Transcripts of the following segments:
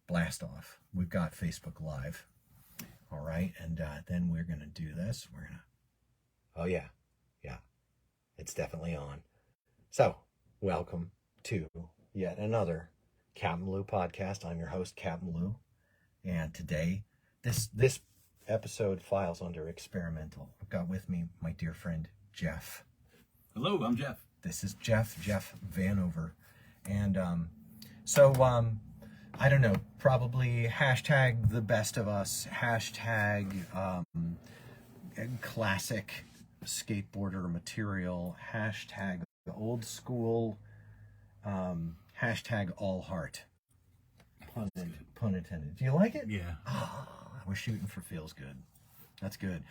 blast off. We've got Facebook Live. All right. And then we're going to do this. Oh, yeah. Yeah. It's definitely on. So, welcome to yet another CapmLew podcast. I'm your host, CapmLew. And today, this episode files under experimental. I've got with me my dear friend, Jeff. Hello, I'm Jeff. This is Jeff Vanover. And I don't know, probably hashtag the best of us, hashtag classic skateboarder material, hashtag old school, hashtag all heart. Pun intended. Do you like it? Yeah. Oh, we're shooting for feels good. That's good.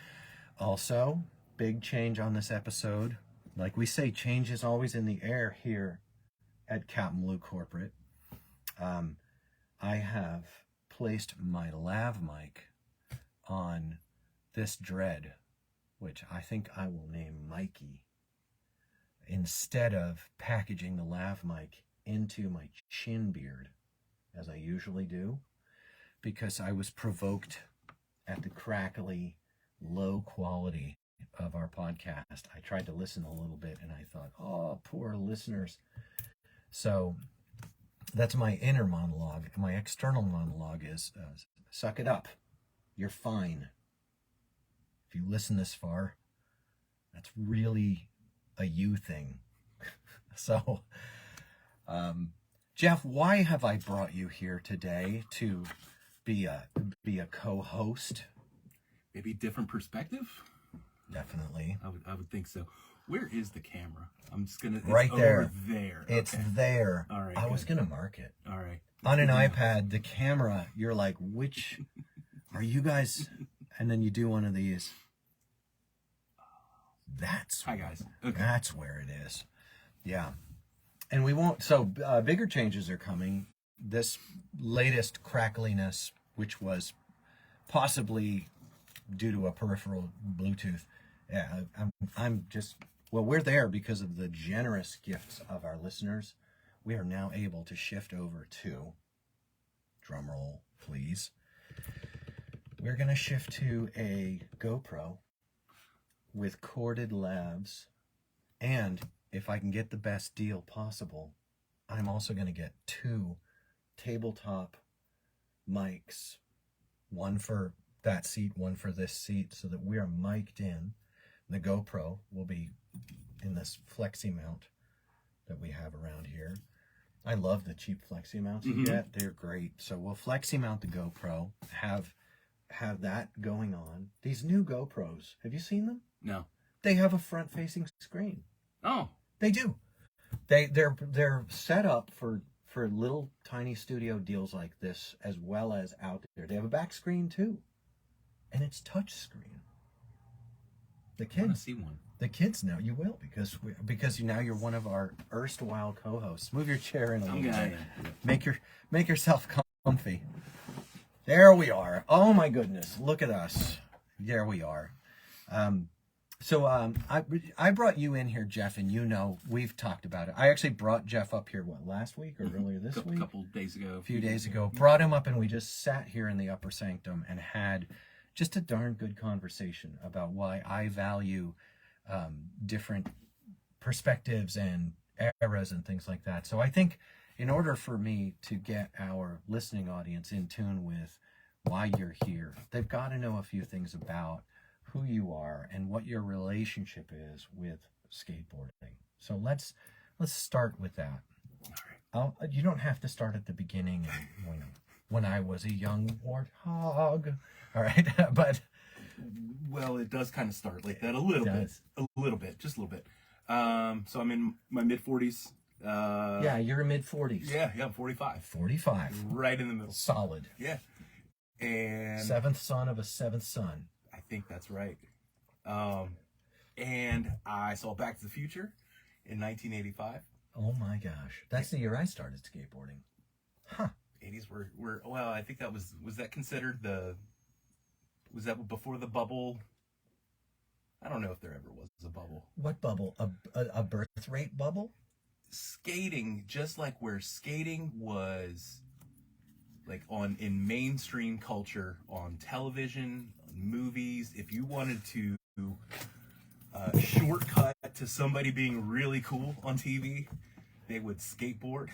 Also, big change on this episode. Like we say, change is always in the air here at CapmLew Corporate. I have placed my lav mic on this dread, which I think I will name Mikey, instead of packaging the lav mic into my chin beard, as I usually do, because I was provoked at the crackly, low quality of our podcast. I tried to listen a little bit and I thought, oh, poor listeners. So that's my inner monologue. My external monologue is, suck it up. You're fine. If you listen this far, that's really a you thing. So, Jeff, why have I brought you here today to be a co-host? Maybe different perspective? Definitely. I would think so. Where is the camera? I'm just gonna. Right there. Over there. It's okay. there. All right. I was gonna mark it. All right. On an iPad, the camera, you're like, which are you guys? And then you do one of these. Hi guys. Okay. That's where it is. Yeah. And we won't. So bigger changes are coming. This latest crackliness, which was possibly due to a peripheral Bluetooth. Yeah, I'm just, well, we're there because of the generous gifts of our listeners. We are now able to shift over to, drum roll, please. We're going to shift to a GoPro with corded lavs. And if I can get the best deal possible, I'm also going to get 2 tabletop mics, one for that seat, one for this seat, so that we are mic'd in. The GoPro will be in this flexi mount that we have around here. I love the cheap flexi mounts you get. They're great. So we'll flexi mount the GoPro, have that going on. These new GoPros, have you seen them? No. They have a front-facing screen. Oh. They do. They're set up for little tiny studio deals like this, as well as out there. They have a back screen too, and it's touch screen. The kids, I want to see one. The kids know you will because now you're one of our erstwhile co-hosts. Move your chair in a little bit. Make yourself comfy. There we are. Oh my goodness, look at us. There we are. So I brought you in here, Jeff, and you know we've talked about it. I actually brought Jeff up here, last week or earlier this week? A couple days ago. A few days ago. Brought him up and we just sat here in the upper sanctum and had just a darn good conversation about why I value different perspectives and eras and things like that. So I think in order for me to get our listening audience in tune with why you're here, they've got to know a few things about who you are and what your relationship is with skateboarding. So let's start with that. All right. You don't have to start at the beginning and when I was a young warthog. All right, but well, it does kind of start like that a little bit, just a little bit. So I'm in my mid 40s. Yeah, you're mid 40s. Yeah, I'm 45. 45. Right in the middle. Solid. Yeah. And seventh son of a seventh son. I think that's right. And I saw Back to the Future in 1985. Oh my gosh. That's the year I started skateboarding. Huh. 80s were well, I think that was that considered was that before the bubble? I don't know if there ever was a bubble. What bubble? A birth rate bubble? Skating, just like where skating was like in mainstream culture, on television, movies, if you wanted to shortcut to somebody being really cool on TV, they would skateboard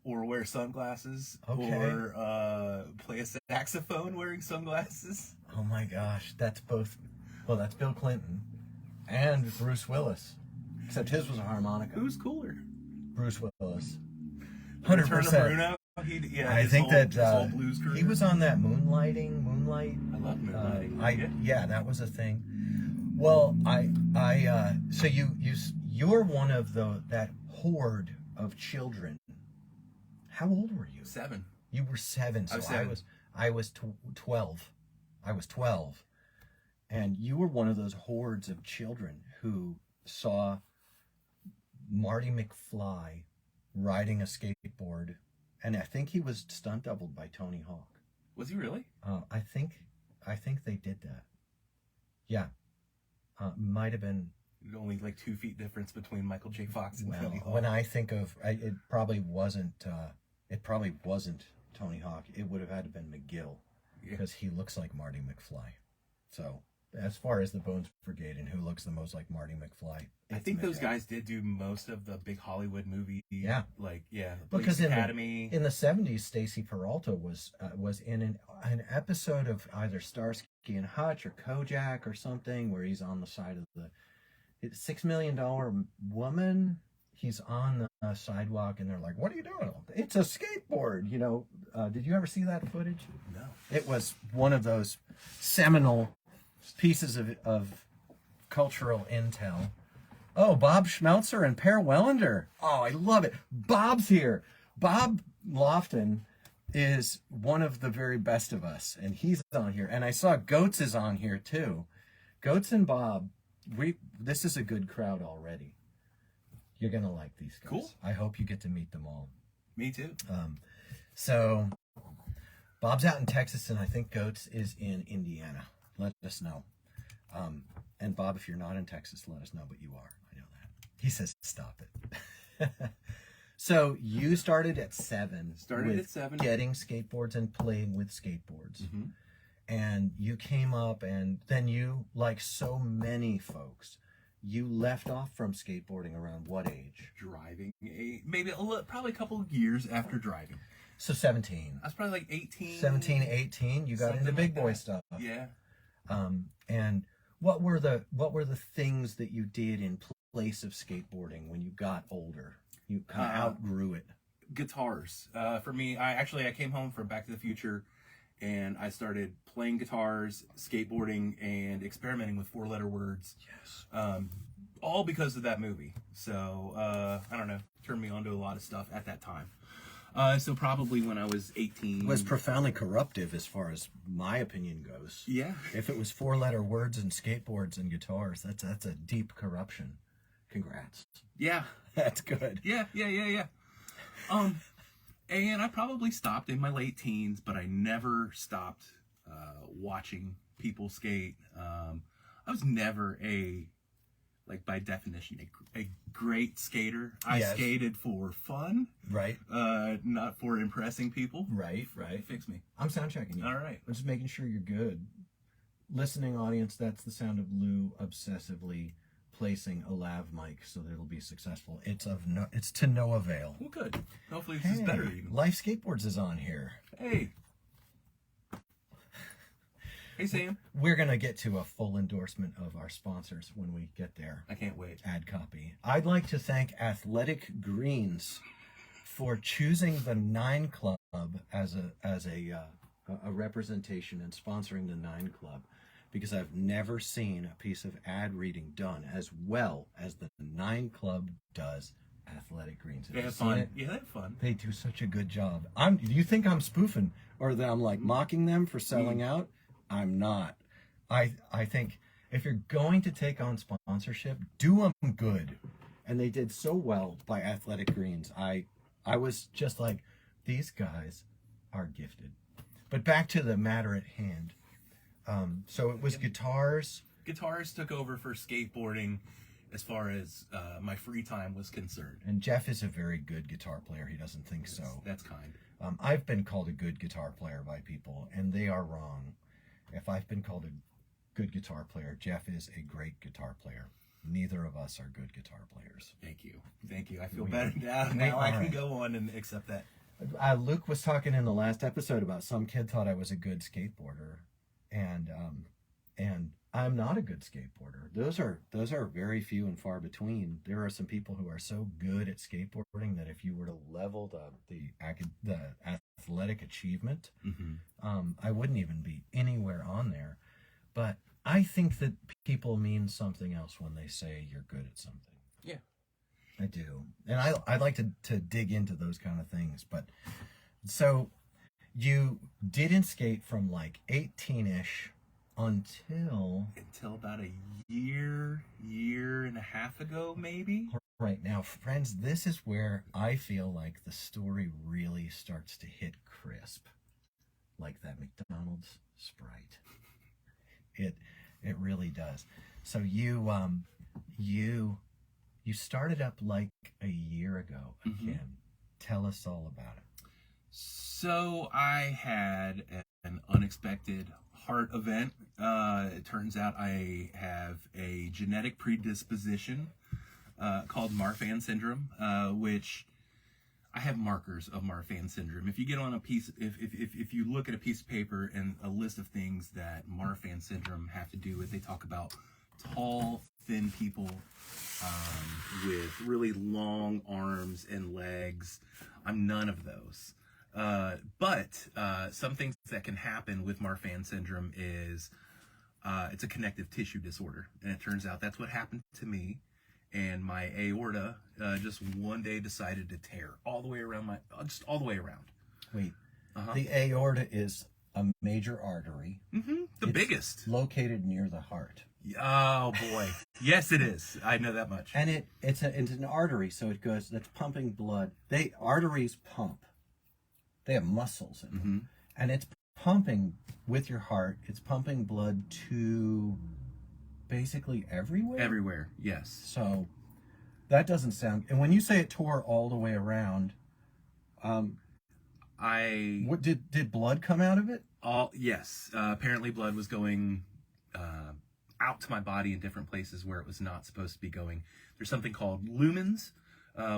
or wear sunglasses or play a saxophone wearing sunglasses. Oh my gosh, that's both. Well, that's Bill Clinton and Bruce Willis, except his was a harmonica. Who's cooler? Bruce Willis. Turner 100%. Bruno. I think that his whole blues career. he was on that Moonlight. I love Moonlighting. Yeah, that was a thing. Well, so you're one of that horde of children. How old were you? 7. You were 7. So I was 12. I was 12. And you were one of those hordes of children who saw Marty McFly riding a skateboard, and I think he was stunt doubled by Tony Hawk. Was he really? I think they did that. Yeah, might have been. Only like 2 feet difference between Michael J. Fox and Tony Hawk. When I think of, it probably wasn't. It probably wasn't Tony Hawk. It would have had to been McGill, because he looks like Marty McFly. So, as far as the Bones Brigade and who looks the most like Marty McFly, I think those guys did do most of the big Hollywood movies. Yeah, Police Academy. In the 70s, Stacy Peralta was in an episode of either Starsky and Hutch or Kojak or something, where he's on the side of the $6 Million Woman. He's on the sidewalk, and they're like, "What are you doing?" It's a skateboard. Did you ever see that footage? No. It was one of those seminal pieces of cultural intel. Oh, Bob Schmelzer and Per Wellender. Oh, I love it. Bob's here. Bob Lofton is one of the very best of us, and he's on here. And I saw Goats is on here too. Goats and Bob, this is a good crowd already. You're gonna like these guys. Cool. I hope you get to meet them all. Me too. So Bob's out in Texas, and I think Goats is in Indiana. Let us know. And Bob, if you're not in Texas, let us know, but you are. I know that. He says, stop it. So you started at 7. At 7. Getting skateboards and playing with skateboards. Mm-hmm. And you came up, and then you, like so many folks, you left off from skateboarding around what age? Driving. Probably a couple of years after driving. So 17. I was probably like 18. 17, 18. You got Something into big like boy that. stuff. Yeah. And what were the things that you did in place of skateboarding when you got older? You kind of outgrew it. Guitars. For me, I came home from Back to the Future, and I started playing guitars, skateboarding, and experimenting with 4-letter words. Yes. All because of that movie. So I don't know, turned me on to a lot of stuff at that time. So probably when I was 18. It was profoundly corruptive as far as my opinion goes. Yeah. If it was 4-letter words and skateboards and guitars, that's a deep corruption. Congrats. Yeah. That's good. Yeah. And I probably stopped in my late teens, but I never stopped watching people skate. I was never by definition, a great skater. I skated for fun. Right. Not for impressing people. Right. Fix me. I'm sound checking you. All right. I'm just making sure you're good. Listening audience, that's the sound of Lou obsessively placing a lav mic so that it'll be successful. It's to no avail. Well, good. Hopefully this is better even. Life Skateboards is on here. Hey, Sam. We're going to get to a full endorsement of our sponsors when we get there. I can't wait. Ad copy. I'd like to thank Athletic Greens for choosing the 9 Club as a representation and sponsoring the 9 Club, because I've never seen a piece of ad reading done as well as the 9 Club does Athletic Greens. They have fun. Yeah, they have fun. They do such a good job. Do you think I'm spoofing or that I'm like mocking them for selling out? I'm not. I think if you're going to take on sponsorship, do them good. And they did so well by Athletic Greens. I was just like, these guys are gifted. But back to the matter at hand. So it was guitars. Guitars took over for skateboarding, as far as my free time was concerned. And Jeff is a very good guitar player. He doesn't think so. That's kind. I've been called a good guitar player by people, and they are wrong. If I've been called a good guitar player, Jeff is a great guitar player. Neither of us are good guitar players. Thank you. I feel better now. Now I can go on and accept that. Luke was talking in the last episode about some kid thought I was a good skateboarder, and I'm not a good skateboarder. Those are very few and far between. There are some people who are so good at skateboarding that if you were to level the athletic achievement, I wouldn't even be anywhere on there. But I think that people mean something else when they say you're good at something. Yeah. I do. And I like to dig into those kind of things. But so you didn't skate from like 18-ish until about a year and a half ago, maybe. Right now, friends, this is where I feel like the story really starts to hit crisp. Like that McDonald's Sprite. It really does. So you started up like a year ago again. Tell us all about it. So I had an unexpected heart event. It turns out I have a genetic predisposition called Marfan syndrome, which I have markers of Marfan syndrome. If you get on if you look at a piece of paper and a list of things that Marfan syndrome have to do with, they talk about tall, thin people with really long arms and legs. I'm none of those. But some things that can happen with Marfan syndrome is it's a connective tissue disorder, and it turns out that's what happened to me. And my aorta just one day decided to tear all the way around all the way around. Wait, the aorta is a major artery. The biggest, located near the heart. Oh boy, yes it is. I know that much. And it's an artery, so that's pumping blood. Arteries pump. They have muscles in them, and it's pumping with your heart. It's pumping blood to basically everywhere. Everywhere, yes. So that doesn't sound. And when you say it tore all the way around, what did blood come out of it? Yes. Apparently, blood was going out to my body in different places where it was not supposed to be going. There's something called lumens,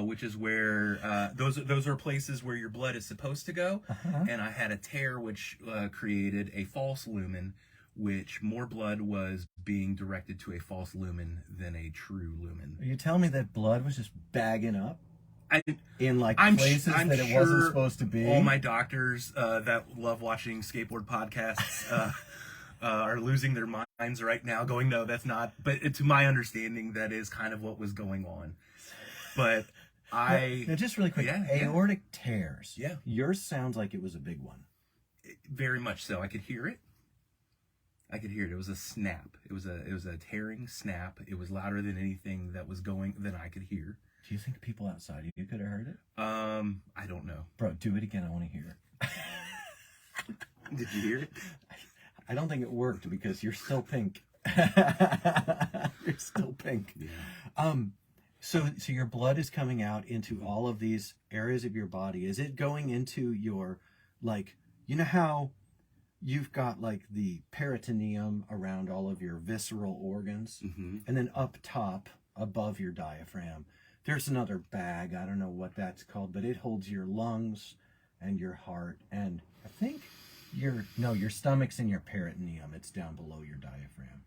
which is where those are places where your blood is supposed to go. And I had a tear which created a false lumen, which more blood was being directed to a false lumen than a true lumen. Are you telling me that blood was just bagging up in I'm places that it sure wasn't supposed to be? All my doctors that love watching skateboard podcasts are losing their minds right now, going, no, that's not. But to my understanding, that is kind of what was going on. But now, just really quick, aortic tears. Yeah. Yours sounds like it was a big one. Very much so. I could hear it. It was a snap. It was a tearing snap. It was louder than anything that I could hear. Do you think people outside you could have heard it? I don't know. Bro, do it again. I want to hear it. Did you hear it? I don't think it worked because you're still pink. You're still pink. Yeah. So your blood is coming out into all of these areas of your body. Is it going into your, like, you know how you've got like the peritoneum around all of your visceral organs, and then up top above your diaphragm, there's another bag. I don't know what that's called, but it holds your lungs and your heart, and I think your stomach's in your peritoneum. It's down below your diaphragm.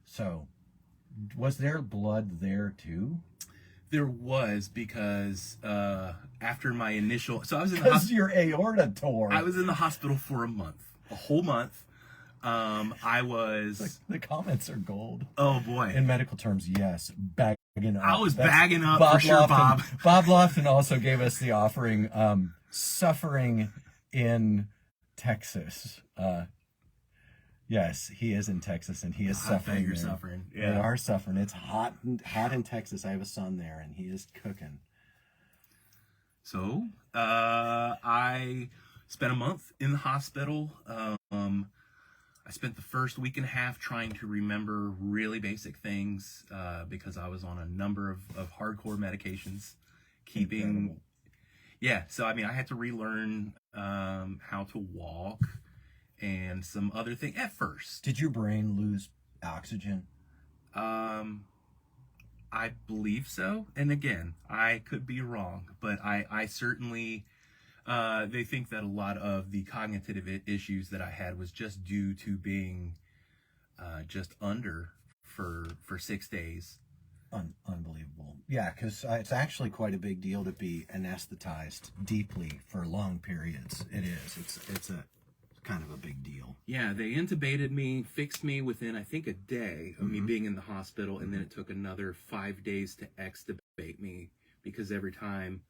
So was there blood there too? There was, because after my initial, so I was in the Because your aorta tore. I was in the hospital for a whole month. I was. The comments are gold. Oh boy! In medical terms, yes, bagging up. I was bagging up for sure, Bob. Bob Lofton also gave us the offering, suffering in Texas. Yes, he is in Texas, and he is suffering. You're suffering. Yeah. We are suffering. It's hot in Texas. I have a son there, and he is cooking. So I spent a month in the hospital. I I spent the first week and a half trying to remember really basic things because I was on a number of hardcore medications. Incredible. Yeah, so I mean, I had to relearn how to walk and some other thing at first. Did your brain lose oxygen? I believe so. And again, I could be wrong, but I certainly, they think that a lot of the cognitive issues that I had was just due to being just under for 6 days. Unbelievable. Yeah, because it's actually quite a big deal to be anesthetized deeply for long periods. It is. It's a kind of a big deal. Yeah, they intubated me, fixed me within, I think, a day of me being in the hospital, and then it took another 5 days to extubate me, because every time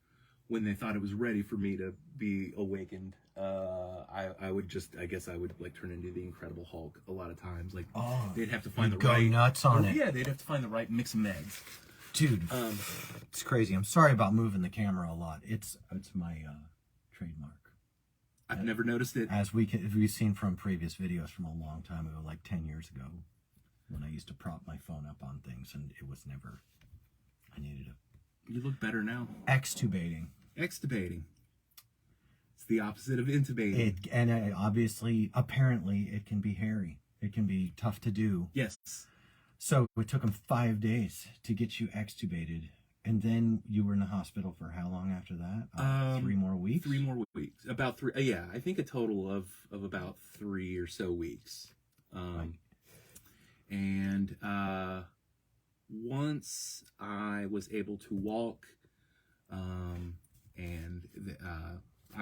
when they thought it was ready for me to be awakened, I would just, I guess I would like turn into the Incredible Hulk a lot of times. Like, they'd have to find the go right... nuts on it. Yeah, they'd have to find the right mix of meds. Dude, it's crazy. I'm sorry about moving the camera a lot. It's my trademark. I've never noticed it. As we've seen from previous videos from a long time ago, like 10 years ago, when I used to prop my phone up on things, and it was never, I needed a... You look better now. Extubating. Extubating. It's the opposite of intubating. Obviously, apparently, it can be hairy. It can be tough to do. Yes. So it took them 5 days to get you extubated. And then you were in the hospital for how long after that? 3 more weeks? 3 more weeks. About 3. Yeah, I think a total of about 3 or so weeks. Right. And once I was able to walk,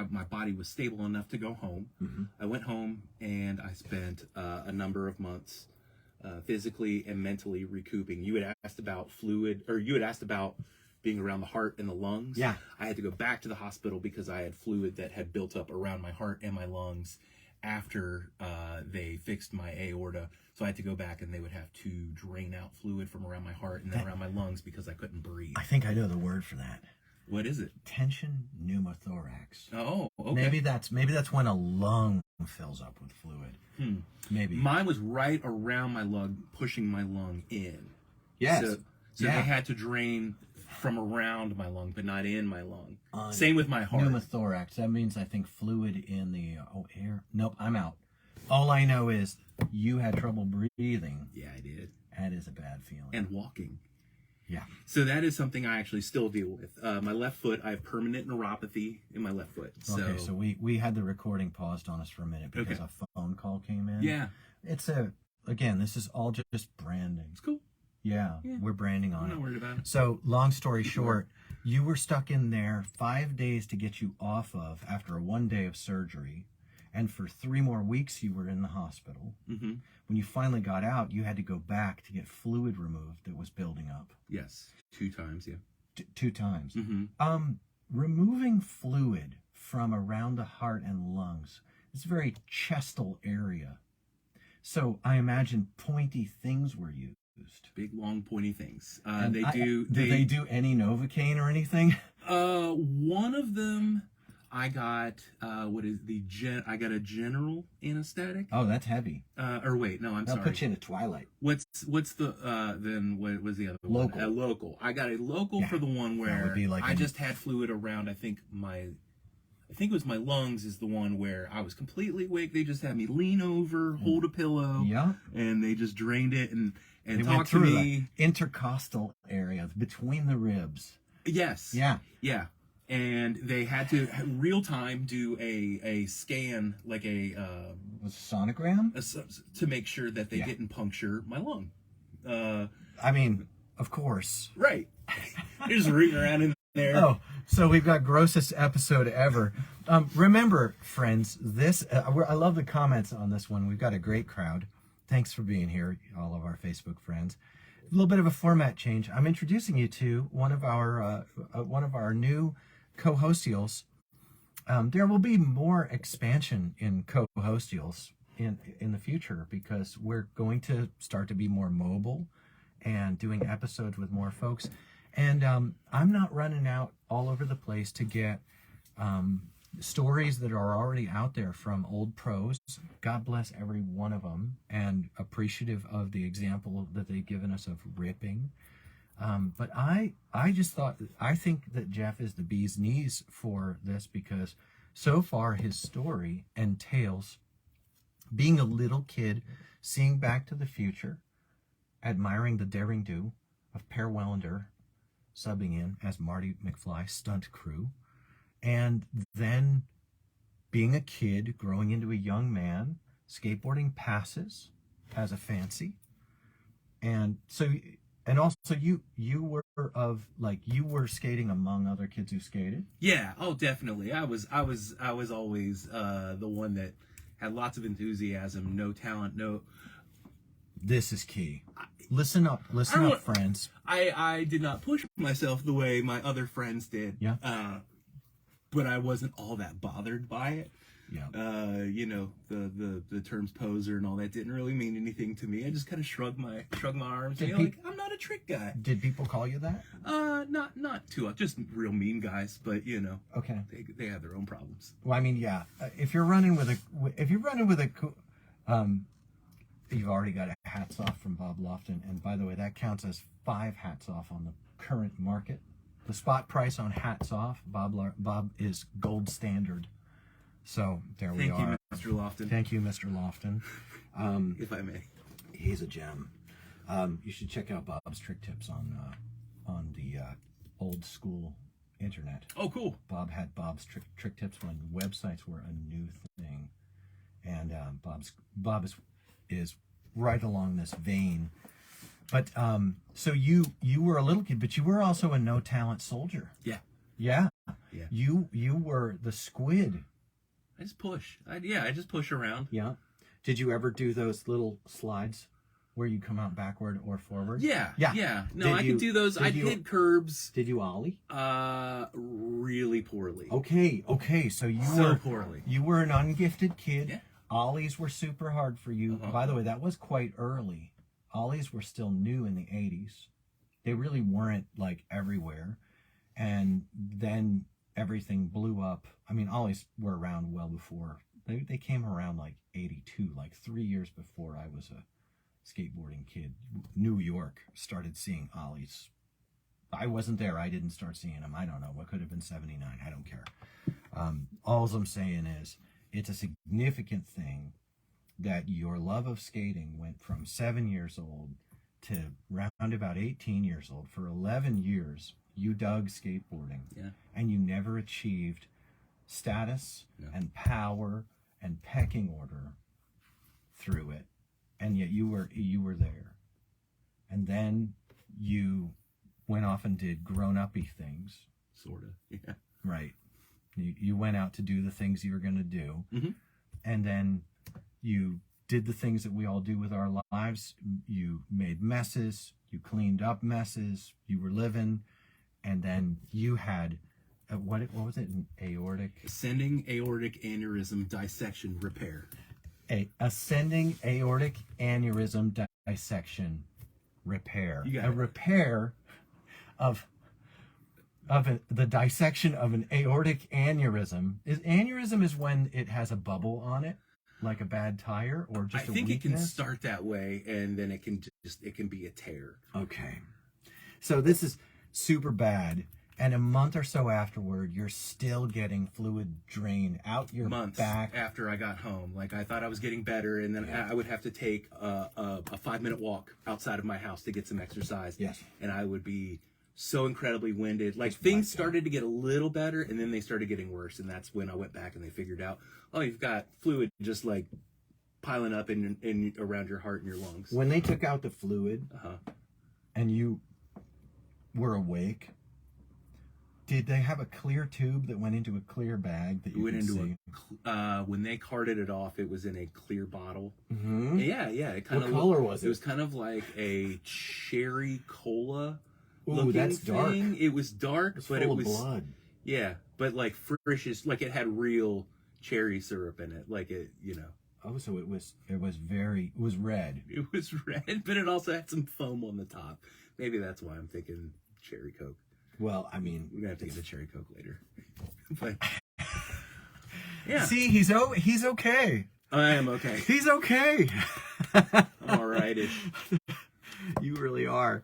my body was stable enough to go home. I went home and I spent a number of months physically and mentally recouping. You had asked about fluid, or you had asked about being around the heart and the lungs. Yeah. I had to go back to the hospital because I had fluid that had built up around my heart and my lungs after they fixed my aorta. So I had to go back, and they would have to drain out fluid from around my heart and then around my lungs because I couldn't breathe. I think I know the word for that. What is it? Tension pneumothorax. Oh, okay. Maybe that's when a lung fills up with fluid. Maybe. Mine was right around my lung, pushing my lung in. Yes. So Yeah. they had to drain from around my lung, but not in my lung. Same with my heart. Pneumothorax. That means, I think, fluid in the air. Nope, I'm out. All I know is you had trouble breathing. Yeah, I did. That is a bad feeling. And walking. Yeah. So that is something I actually still deal with. My left foot, I have permanent neuropathy in my left foot. Okay, so we had the recording paused on us for a minute because a phone call came in. Yeah. Again, this is all just branding. It's cool. Yeah, we're branding on I'm it. not worried about it. So, long story short, you were stuck in there 5 days to get you off of after a 1 day of surgery. And for 3 more weeks, you were in the hospital. When you finally got out, you had to go back to get fluid removed that was building up. Yes, 2 times, yeah. 2 times. Removing fluid from around the heart and lungs is a very chestal area. So I imagine pointy things were used. Big, long, pointy things. Do they do any Novocaine or anything? One of them, I got I got a general anesthetic. Oh, that's heavy. Or wait, no, I'm They'll sorry. put you in a twilight. What's the then what was the other Local. one? A local. I got a local for the one where would be like I just had fluid around. I think it was my lungs is the one where I was completely awake. They just had me lean over, hold a pillow, and they just drained it and talked to me. The intercostal area between the ribs. Yes. Yeah. Yeah. And they had to real time do a scan, like a sonogram, to make sure that they didn't puncture my lung. I mean, of course. Right. They're just rooting around in there. Oh, so we've got grossest episode ever. Remember, friends, this I love the comments on this one. We've got a great crowd. Thanks for being here, all of our Facebook friends. A little bit of a format change. I'm introducing you to one of our new co-hostials. There will be more expansion in co-hostials in the future because we're going to start to be more mobile and doing episodes with more folks. And I'm not running out all over the place to get stories that are already out there from old pros. God bless every one of them, and appreciative of the example that they've given us of ripping. But I think that Jeff is the bee's knees for this, because so far his story entails being a little kid, seeing Back to the Future, admiring the daring do of Per Wellender subbing in as Marty McFly stunt crew, and then being a kid growing into a young man, skateboarding passes as a fancy. And so, and also you were you were skating among other kids who skated. Yeah, oh definitely. I was always the one that had lots of enthusiasm, no talent, no. This is key. Listen up, friends. I did not push myself the way my other friends did. Yeah. But I wasn't all that bothered by it. Yeah. You know, the terms poser and all that didn't really mean anything to me. I just kind of shrugged my arms. And, like, I'm not a trick guy. Did people call you that? Not too. Just real mean guys, but you know. Okay. They have their own problems. Well, I mean, yeah. If you're running with a, you've already got a hats off from Bob Lofton, and by the way, that counts as 5 hats off on the current market. The spot price on hats off, Bob is gold standard. So there we are. Thank you, Mr. Lofton. Thank you, Mr. Lofton. If I may. He's a gem. You should check out Bob's trick tips on the old school internet. Oh, cool. Bob had Bob's trick tips when websites were a new thing, and Bob is right along this vein. But so you were a little kid, but you were also a no talent soldier. Yeah. Yeah. Yeah. You were the squid. I just push. I just push around. Yeah. Did you ever do those little slides where you come out backward or forward? Yeah. Yeah. Yeah. No, I can do those. I'd hit curbs. Did you ollie? Really poorly. Okay. So poorly. You were an ungifted kid. Yeah. Ollies were super hard for you. By the way, that was quite early. Ollies were still new in the 80s. They really weren't like everywhere. And then everything blew up. I mean, Ollies were around well before. They came around like 82, like 3 years before I was a skateboarding kid. New York started seeing Ollies. I wasn't there. I didn't start seeing them. I don't know. What could have been 79? I don't care. All I'm saying is it's a significant thing that your love of skating went from 7 years old to round about 18 years old. For 11 years, you dug skateboarding. Yeah. And you never achieved status and power and pecking order through it. And yet you were there. And then you went off and did grown-uppy things. Sort of, yeah. Right. You went out to do the things you were going to do. Mm-hmm. And then you did the things that we all do with our lives. You made messes. You cleaned up messes. You were living. And then you had, what was it? An aortic? Ascending aortic aneurysm dissection repair. Ascending aortic aneurysm dissection repair. A repair of the dissection of an aortic aneurysm. Aneurysm is when it has a bubble on it, like a bad tire, or just I think weakness? It can start that way, and then it can be a tear. Okay, so this is super bad, and a month or so afterward, you're still getting fluid drain out your Months back. After I got home, like I thought I was getting better, and then I would have to take a 5-minute walk outside of my house to get some exercise. Yes, and I would be so incredibly winded. Like things started to get a little better, and then they started getting worse, and that's when I went back and they figured out, oh, you've got fluid just like piling up in around your heart and your lungs. When they took out the fluid, and you were awake, did they have a clear tube that went into a clear bag that you could see? When they carted it off, it was in a clear bottle. Mm-hmm. Yeah. It kind what color was it? It was kind of like a cherry cola. Ooh, that's dark. It was dark, but it was blood. Yeah, but like fresh, like it had real cherry syrup in it, like it, you know. Oh, so it was red. It was red, but it also had some foam on the top. Maybe that's why I'm thinking cherry Coke. Well, I mean, we're gonna have to get a cherry Coke later. But Yeah. See, he's okay. I am okay. He's okay. All rightish. You really are.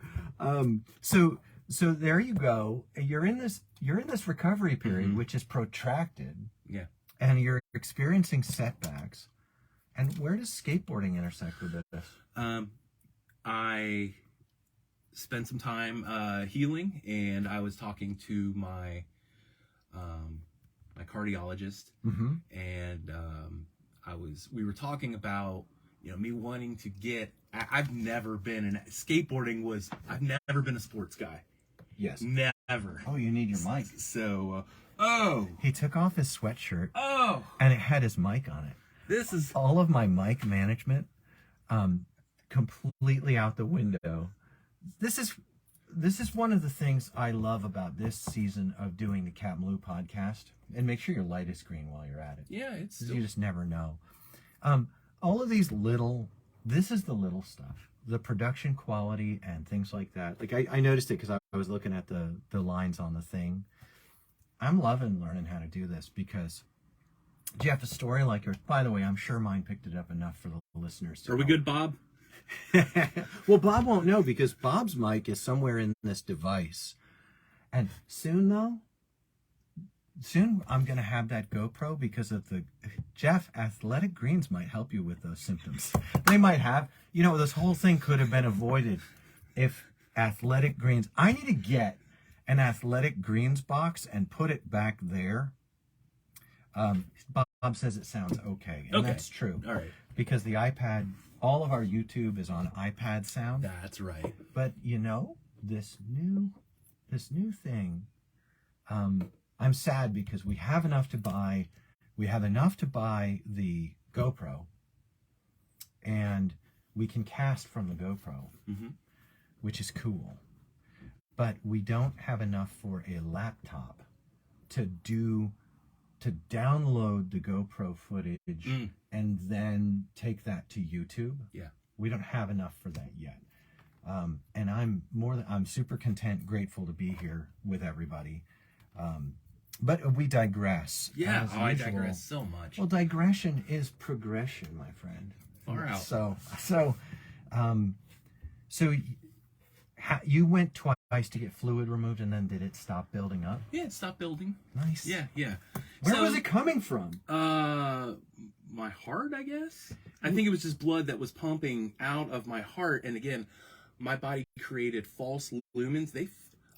So there you go. You're in this recovery period, which is protracted, Yeah. and you're experiencing setbacks. And where does skateboarding intersect with this? I spent some time healing, and I was talking to my my cardiologist, and we were talking about me wanting to get. I've never been I've never been a sports guy. Yes. Never. Oh, you need your mic. So, he took off his sweatshirt. Oh, and it had his mic on it. this is All of my mic management, completely out the window. This is one of the things I love about this season of doing the CapmLew podcast. And make sure your light is green while you're at it. yeah. It's 'Cause still, you just never know. All of these this is the little stuff, the production quality and things like that. Like I noticed it because I was looking at the lines on the thing. I'm loving learning how to do this because, Jeff, a story like yours, by the way, I'm sure mine picked it up enough for the listeners to Are we know. good, Bob? Well, Bob won't know because Bob's mic is somewhere in this device. And soon I'm going to have that GoPro because of Jeff, athletic greens might help you with those symptoms. They might have, this whole thing could have been avoided if athletic greens, I need to get an athletic greens box and put it back there. Bob says it sounds okay. And that's true. All right. Because the iPad, all of our YouTube is on iPad sound. That's right. But this new thing, I'm sad because we have enough to buy the GoPro, and we can cast from the GoPro, which is cool. But we don't have enough for a laptop to download the GoPro footage and then take that to YouTube. Yeah. We don't have enough for that yet. And I'm super content, grateful to be here with everybody. But we digress. Yeah. as I usual. digress so much. Well, digression is progression, my friend. Far out. So you went twice to get fluid removed, and then did it stop building up? Yeah. Stop building. Nice. Yeah. Yeah. Where was it coming from? My heart, I guess. I think it was just blood that was pumping out of my heart, and again, my body created false lumens.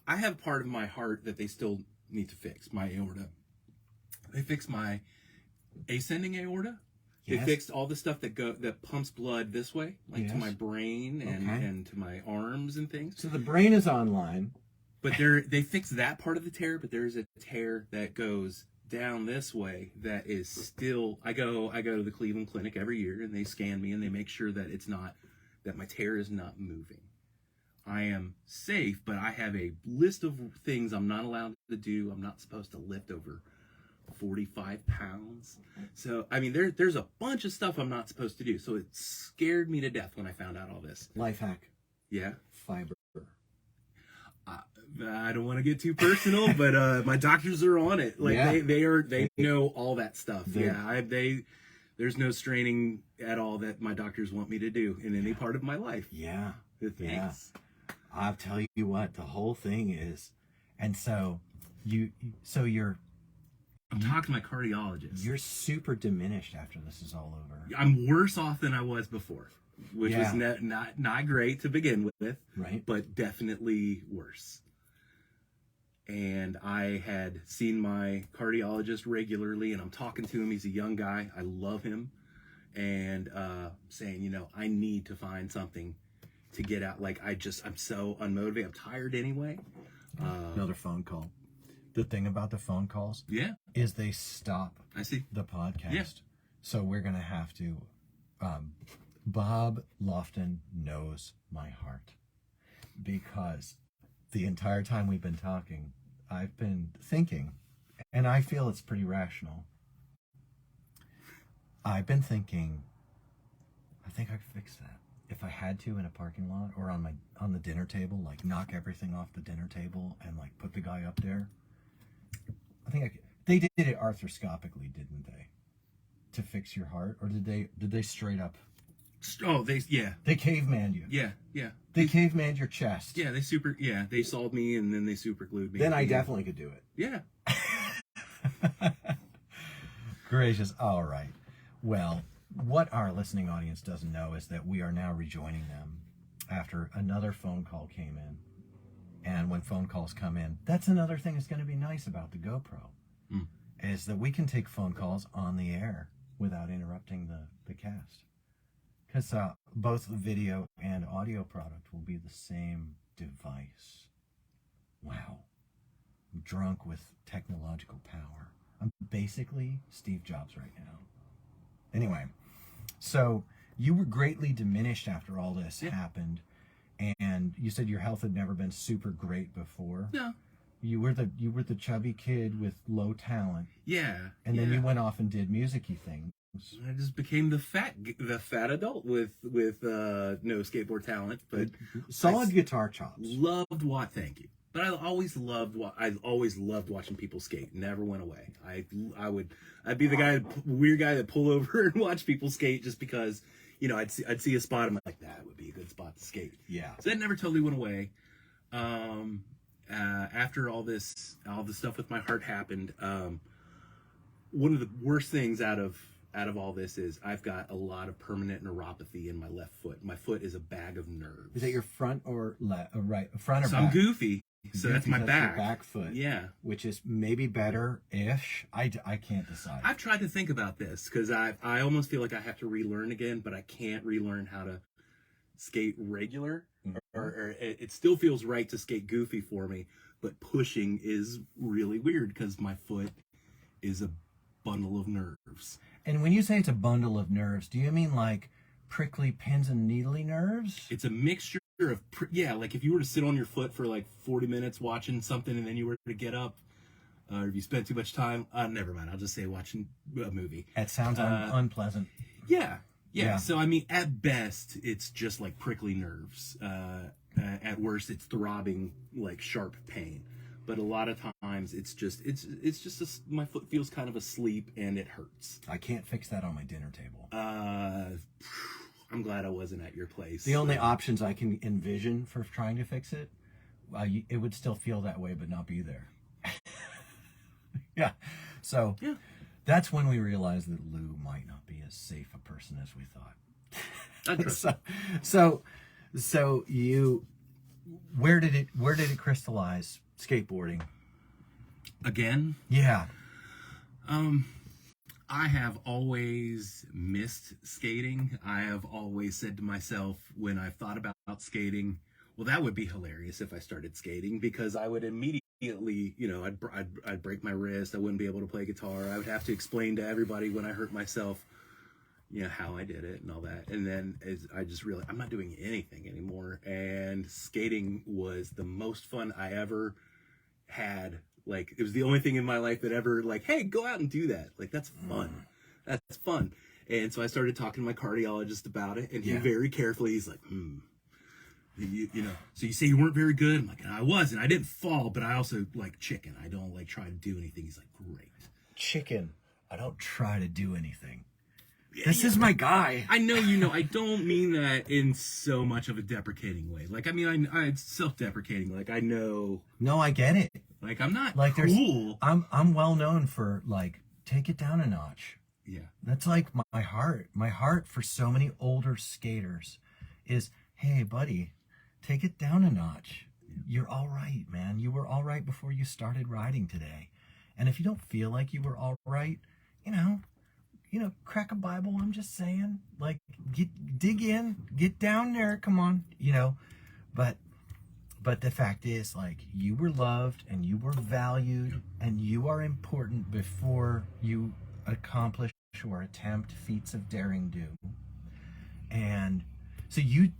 I have part of my heart that they still need to fix, my aorta. They fixed my ascending aorta. They Yes. fixed all the stuff that pumps blood this way, like to Yes. my brain and to my arms and things. So the brain is online. But they fixed that part of the tear, but there's a tear that goes down this way that is still. I go to the Cleveland Clinic every year, and they scan me and they make sure that my tear is not moving. I am safe, but I have a list of things I'm not allowed to do. I'm not supposed to lift over 45 pounds. So, I mean, there's a bunch of stuff I'm not supposed to do. So it scared me to death when I found out all this. Life hack. Yeah. Fiber. I don't want to get too personal, but my doctors are on it. Like Yeah. they know all that stuff. There's no straining at all that my doctors want me to do in any part of my life. Yeah. Thanks. Yeah. I'll tell you what, the whole thing is, and so you're Talk to my cardiologist. You're super diminished after this is all over. I'm worse off than I was before, which Yeah. was not great to begin with, Right. but definitely worse. And I had seen my cardiologist regularly, and I'm talking to him. He's a young guy. I love him. And saying, I need to find something to get out. Like, I'm so unmotivated. I'm tired anyway. Another phone call. The thing about the phone calls Yeah, is they stop I see. the podcast. Yeah. So we're going to have to, Bob Lofton knows my heart, because the entire time we've been talking, I've been thinking, and I feel it's pretty rational. I've been thinking, I think I could fix that. If I had to in a parking lot or on the dinner table, like knock everything off the dinner table and like put the guy up there. I think I could. They did it arthroscopically, didn't they? to fix your heart, or did they straight up? Oh, they cavemaned you. Yeah. They cavemaned your chest. Yeah, they sawed me and then they super glued me. Then I definitely could do it. Yeah. Gracious. All right. Well, what our listening audience doesn't know is that we are now rejoining them after another phone call came in. And when phone calls come in, that's another thing that's going to be nice about the GoPro, is that we can take phone calls on the air without interrupting the cast. Because both the video and audio product will be the same device. Wow. I'm drunk with technological power. I'm basically Steve Jobs right now. Anyway, so you were greatly diminished after all this happened, and you said your health had never been super great before. No. You were the chubby kid with low talent. Yeah. And then you went off and did music-y things. I just became the fat adult with no skateboard talent, but solid guitar chops. Thank you. But I always loved watching people skate. Never went away. I'd be the weird guy that pull over and watch people skate just because, I'd see a spot. I'm like, that would be a good spot to skate. Yeah. So that never totally went away. After all the stuff with my heart happened, one of the worst things out of all this is I've got a lot of permanent neuropathy in my left foot. My foot is a bag of nerves. Is that your front or right? Front or so back? I'm goofy. So that's my back. Your back foot. Yeah. Which is maybe better-ish. I can't decide. I've tried to think about this because I almost feel like I have to relearn again, but I can't relearn how to skate regular. Or it still feels right to skate goofy for me, but pushing is really weird because my foot is a bundle of nerves. And when you say it's a bundle of nerves, do you mean like prickly pins and needly nerves? It's a mixture of, like if you were to sit on your foot for like 40 minutes watching something and then you were to get up, or if you spent too much time, never mind, I'll just say watching a movie. That sounds unpleasant. Yeah. So, I mean, at best, it's just like prickly nerves. At worst, it's throbbing, like sharp pain. But a lot of times, it's just my foot feels kind of asleep and it hurts. I can't fix that on my dinner table. I'm glad I wasn't at your place. The only options I can envision for trying to fix it, it would still feel that way, but not be there. Yeah. So that's when we realized that Lou might not be as safe a person as we thought. So you, where did it crystallize? Skateboarding. Again? Yeah. I have always missed skating. I have always said to myself when I've thought about skating, well, that would be hilarious if I started skating, because I would immediately, I'd break my wrist. I wouldn't be able to play guitar. I would have to explain to everybody when I hurt myself, how I did it and all that. And then I just realized I'm not doing anything anymore. And skating was the most fun I ever had. Like, it was the only thing in my life that ever, like, hey, go out and do that. Like, that's fun. That's fun. And so I started talking to my cardiologist about it, and he very carefully, he's like, so you say you weren't very good? I'm like, I wasn't. I didn't fall, but I also like chicken. I don't like try to do anything. He's like, great. Chicken. I don't try to do anything. This is my guy. I know I don't mean that in so much of a deprecating way. Like, I mean, it's self-deprecating. Like, I know. No, I get it. Like, I'm not like cool. I'm well known for, like, take it down a notch. Yeah. That's like my heart. My heart for so many older skaters is, hey, buddy, take it down a notch. You're all right, man. You were all right before you started riding today. And if you don't feel like you were all right, crack a Bible. I'm just saying, like, dig in, get down there. Come on, but the fact is, like, you were loved and you were valued and you are important before you accomplish or attempt feats of daring do. And so you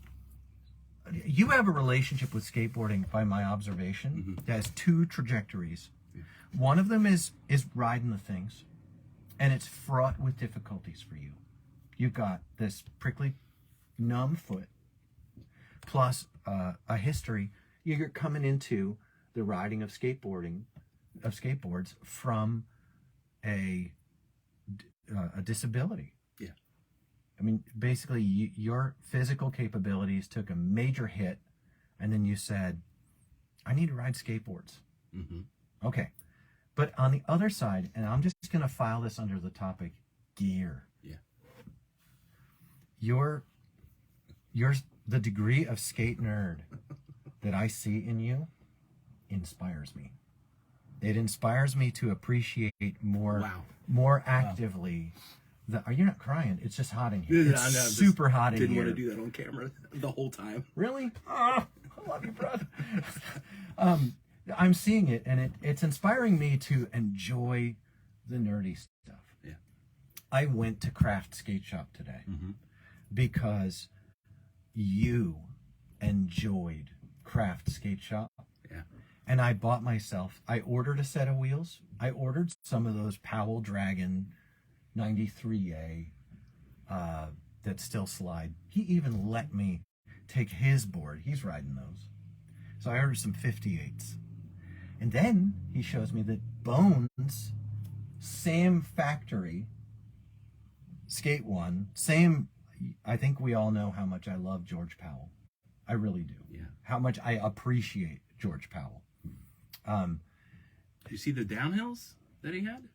have a relationship with skateboarding, by my observation, that has two trajectories. One of them is riding the things, and it's fraught with difficulties for you. You've got this prickly, numb foot, plus a history. You're coming into the riding of skateboards from a a disability. Yeah. I mean, basically, your physical capabilities took a major hit, and then you said, I need to ride skateboards. Mm-hmm. Okay. But on the other side, and I'm just going to file this under the topic gear. Yeah. Your the degree of skate nerd that I see in you inspires me. It inspires me to appreciate more actively. You're not crying. It's just hot in here. It's super hot in here. Didn't want to do that on camera the whole time. Really? Oh, I love you, brother. I'm seeing it, and it's inspiring me to enjoy the nerdy stuff. Yeah. I went to Craft Skate Shop today because you enjoyed Craft Skate Shop. Yeah. And I ordered a set of wheels. I ordered some of those Powell Dragon 93A that still slide. He even let me take his board. He's riding those. So I ordered some 58s. And then he shows me that Bones, same factory, Skate One, same. I think we all know how much I love George Powell. I really do. Yeah. How much I appreciate George Powell. Did you see the downhills that he had?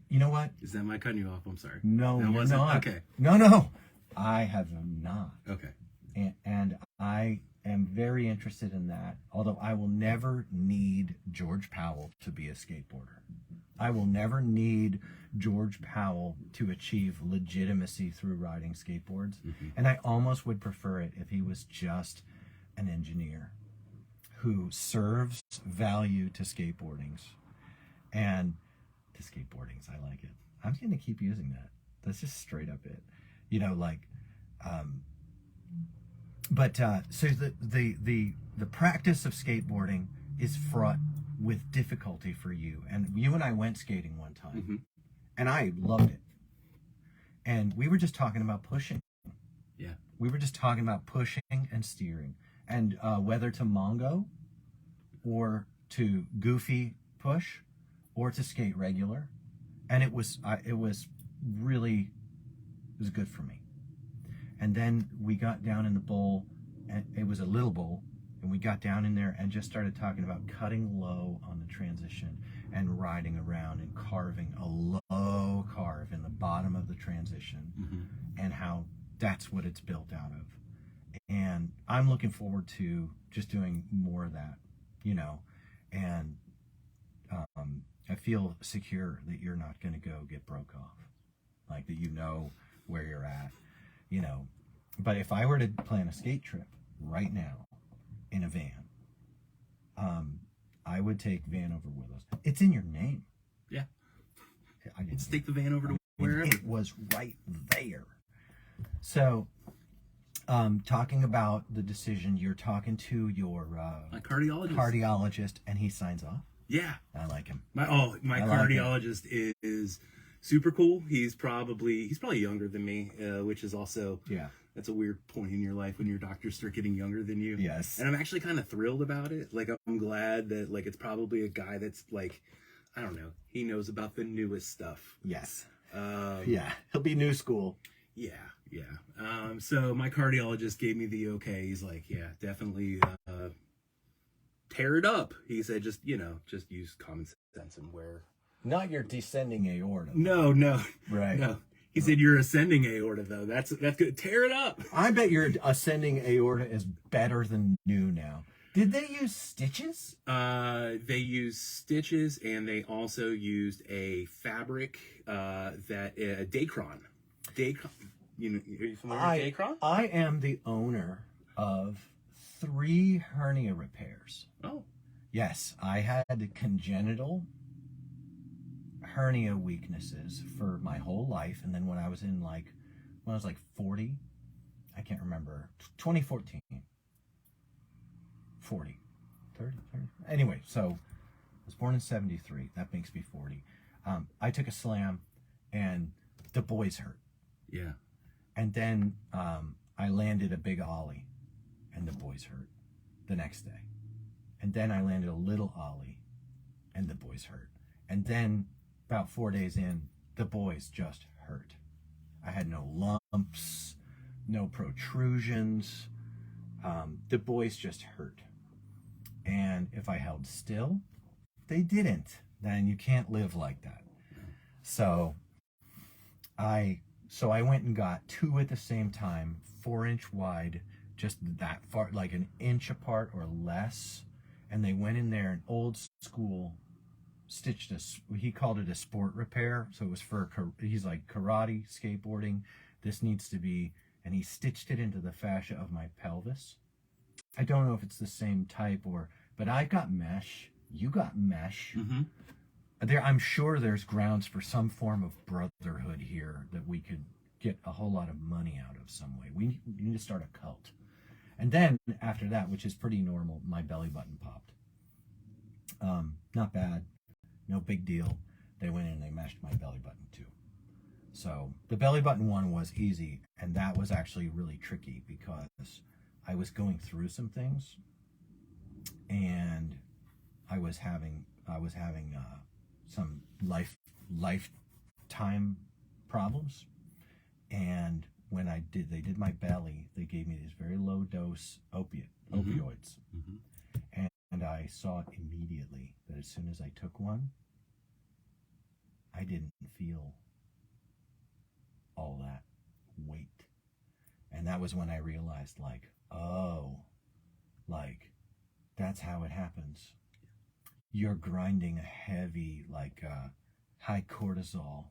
You know what? Is that my cutting you off? I'm sorry. No, that you're not. Okay. No. I have not. Okay. And I am very interested in that, although I will never need George Powell to be a skateboarder. I will never need George Powell to achieve legitimacy through riding skateboards. And I almost would prefer it if he was just an engineer who serves value to skateboardings. And to skateboardings, I like it. I'm going to keep using that. That's just straight up it. You know, like, so the practice of skateboarding is fraught with difficulty for you. And you and I went skating one time, and I loved it. And we were just talking about pushing. Yeah. We were just talking about pushing and steering, and whether to Mongo, or to goofy push, or to skate regular. And it was good for me. And then we got down in the bowl, and it was a little bowl, and we got down in there and just started talking about cutting low on the transition and riding around and carving a low carve in the bottom of the transition, and how that's what it's built out of. And I'm looking forward to just doing more of that, you know, and I feel secure that you're not going to go get broke off, like that, you know where you're at, you know. But if I were to plan a skate trip right now in a van, I would take Vanover with us. It's in your name. Yeah. I didn't take the van over to wherever. It was right there. So, talking about the decision, you're talking to your my cardiologist, and he signs off. Yeah, I like him. My cardiologist is super cool. He's probably younger than me, which is also that's a weird point in your life when your doctors start getting younger than you. Yes. And I'm actually kind of thrilled about it. Like, I'm glad that, like, it's probably a guy that's, like, I don't know, he knows about the newest stuff. Yes. He'll be new school. Yeah. So my cardiologist gave me the okay. He's like, yeah, definitely tear it up. He said, just use common sense and wear. Not your descending aorta. No. Right. No. He said, your ascending aorta, though. That's good. Tear it up. I bet your ascending aorta is better than new now. Did they use stitches? They used stitches, and they also used a fabric Dacron. Dacron. Are you familiar with Dacron? I am the owner of 3 hernia repairs. Oh. Yes, I had congenital hernia weaknesses for my whole life, and then when I was 40, I can't remember, 2014, 40, 30. Anyway, so I was born in 73. That makes me 40. I took a slam, and the boys hurt. Yeah. And then I landed a big ollie, and the boys hurt the next day. And then I landed a little ollie, and the boys hurt. And then about 4 days in, the boys just hurt. I had no lumps, no protrusions. The boys just hurt. And if I held still, they didn't. Then you can't live like that. So I went and got 2 at the same time, 4-inch wide, just that far, like an inch apart or less. And they went in there, and old school stitched he called it a sport repair. So it was he's like karate, skateboarding. This needs to be, and he stitched it into the fascia of my pelvis. I don't know if it's the same type but I got mesh. You got mesh. Mm-hmm. I'm sure there's grounds for some form of brotherhood here that we could get a whole lot of money out of some way. We need to start a cult. And then after that, which is pretty normal, my belly button popped. Not bad, no big deal. They went in and they meshed my belly button too. So the belly button one was easy, and that was actually really tricky because I was going through some things, and I was having some lifetime problems. And when they did my belly, they gave me these very low dose opioids. Mm-hmm. And I saw immediately that as soon as I took one, I didn't feel all that weight. And that was when I realized, that's how it happens. You're grinding a heavy, high cortisol,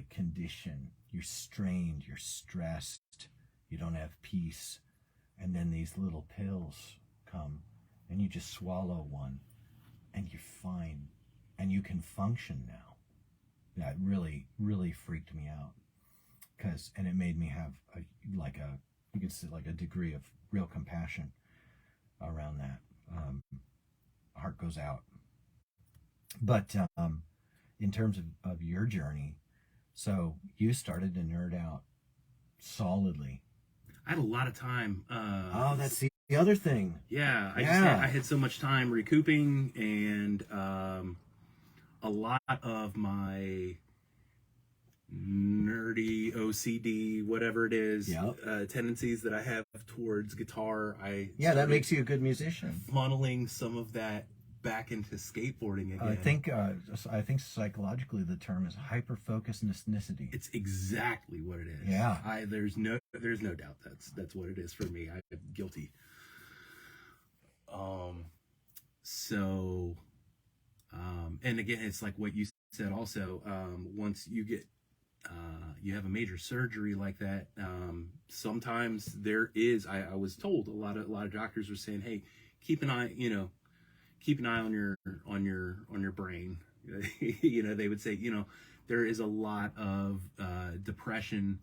condition. You're strained, you're stressed, you don't have peace. And then these little pills come, and you just swallow one, and you're fine, and you can function now. That really, really freaked me out. And it made me have you can say a degree of real compassion around that. Heart goes out. But in terms of your journey, so you started to nerd out solidly. I had a lot of time. That's the other thing. Yeah, I had so much time recouping, and a lot of my nerdy OCD, whatever it is, tendencies that I have towards guitar. That makes you a good musician. Funneling some of that back into skateboarding again. I think psychologically the term is hyper-focusedness-nicity. It's exactly what it is. Yeah. There's no doubt that's what it is for me. I'm guilty. And again, it's like what you said also, once you get you have a major surgery like that, sometimes there is, I was told, a lot of doctors were saying, hey, keep an eye on your brain. They would say, there is a lot of depression